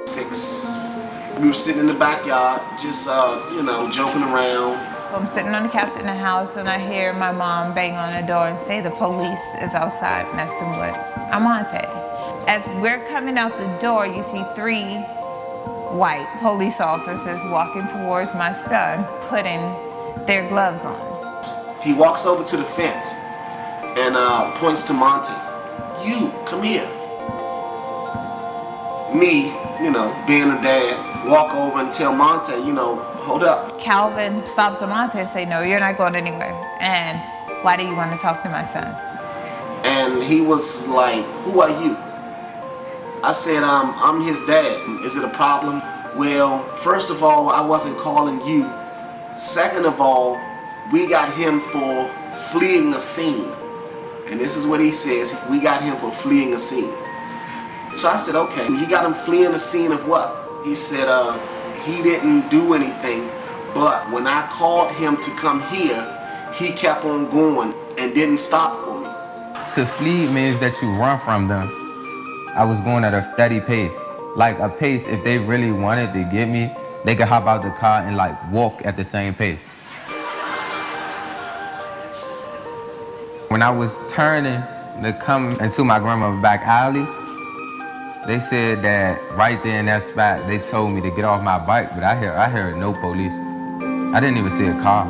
6. We were sitting in the backyard, just, joking around. I'm sitting on the couch in the house and I hear my mom bang on the door and say the police is outside messing with Amante. As we're coming out the door, you see 3 white police officers walking towards my son, putting their gloves on. He walks over to the fence and points to Monte. You, come here. Me, being a dad, walk over and tell Monte, hold up. Calvin stops Amante and say, no, you're not going anywhere. And why do you want to talk to my son? And he was like, who are you? I said, I'm his dad. Is it a problem? Well, first of all, I wasn't calling you. Second of all, we got him for fleeing a scene. And this is what he says, we got him for fleeing a scene. So I said, okay, you got him fleeing a scene of what? He said, he didn't do anything, but when I called him to come here, he kept on going and didn't stop for me. To flee means that you run from them. I was going at a steady pace. Like a pace, if they really wanted to get me, they could hop out the car and like walk at the same pace. When I was turning to come into my grandma's back alley, they said that right there in that spot, they told me to get off my bike, but I heard no police. I didn't even see a car.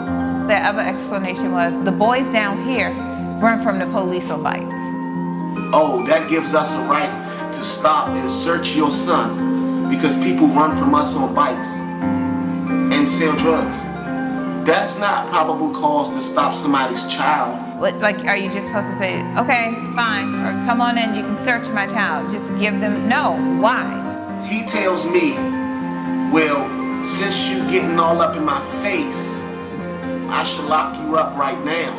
The other explanation was the boys down here run from the police on bikes. Oh, that gives us a right to stop and search your son because people run from us on bikes and sell drugs. That's not probable cause to stop somebody's child. What, like, are you just supposed to say, okay, fine, or come on in, you can search my child? Just give them, no, why? He tells me, well, since you getting all up in my face, I should lock you up right now.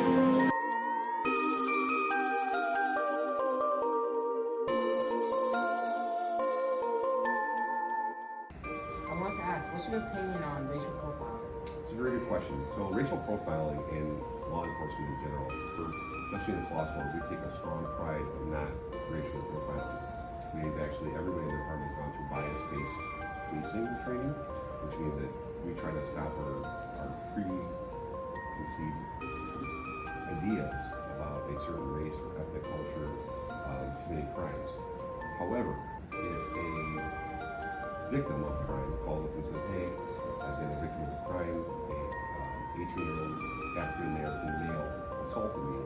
I want to ask, what's your opinion on racial profiling? It's a very good question. So racial profiling in law enforcement in general, especially in the floss world, we take a strong pride of not racial profiling. We've actually, everybody in the department has gone through bias-based policing training, which means that we try to stop our preconceived ideas about a certain race or ethnic culture committing crimes. However, if a victim of crime calls up and says, hey, I've been a victim of a crime, a 18-year-old African-American male assaulted me,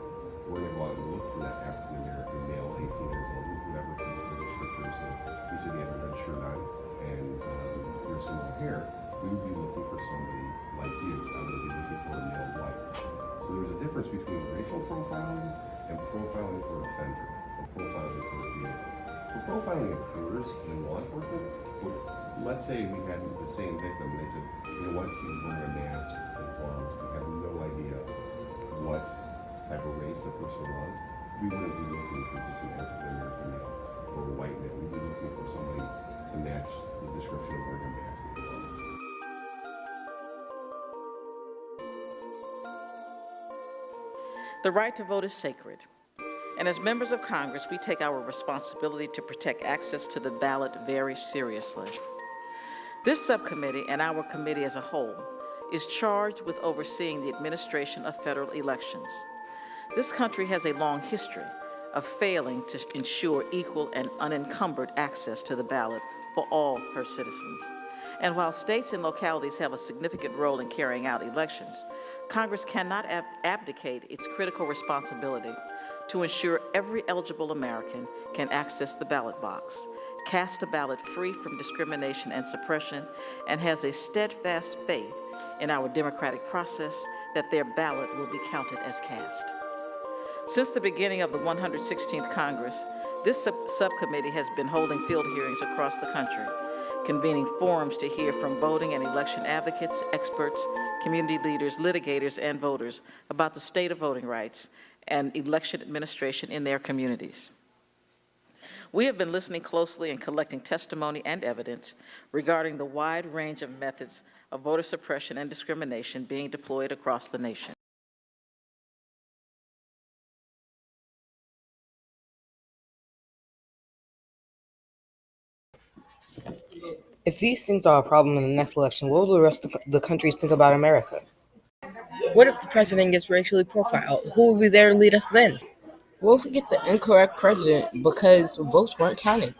we're going to go out and look for that African-American male, 18 years old, with whatever physical descriptors. So he said he had a red shirt on and there's some more hair. We would be looking for somebody like you. I would be looking for a male white. So there's a difference between racial profiling and profiling for offender, or profiling for a vehicle. When profiling occurs in law enforcement, let's say we had the same victim and they said, you know what, he was wearing a mask and gloves, we have no idea what type of race the person was. We wouldn't be looking for just an African-American male or a white male. We'd be looking for somebody to match the description of wearing a mask and gloves. The right to vote is sacred. And as members of Congress, we take our responsibility to protect access to the ballot very seriously. This subcommittee and our committee as a whole is charged with overseeing the administration of federal elections. This country has a long history of failing to ensure equal and unencumbered access to the ballot for all her citizens. And while states and localities have a significant role in carrying out elections, Congress cannot abdicate its critical responsibility to ensure every eligible American can access the ballot box, cast a ballot free from discrimination and suppression, and has a steadfast faith in our democratic process that their ballot will be counted as cast. Since the beginning of the 116th Congress, this subcommittee has been holding field hearings across the country, convening forums to hear from voting and election advocates, experts, community leaders, litigators, and voters about the state of voting rights and election administration in their communities. We have been listening closely and collecting testimony and evidence regarding the wide range of methods of voter suppression and discrimination being deployed across the nation. Yes. If these things are a problem in the next election, what will the rest of the countries think about America? What if the president gets racially profiled? Who will be there to lead us then? What if we get the incorrect president because votes weren't counted?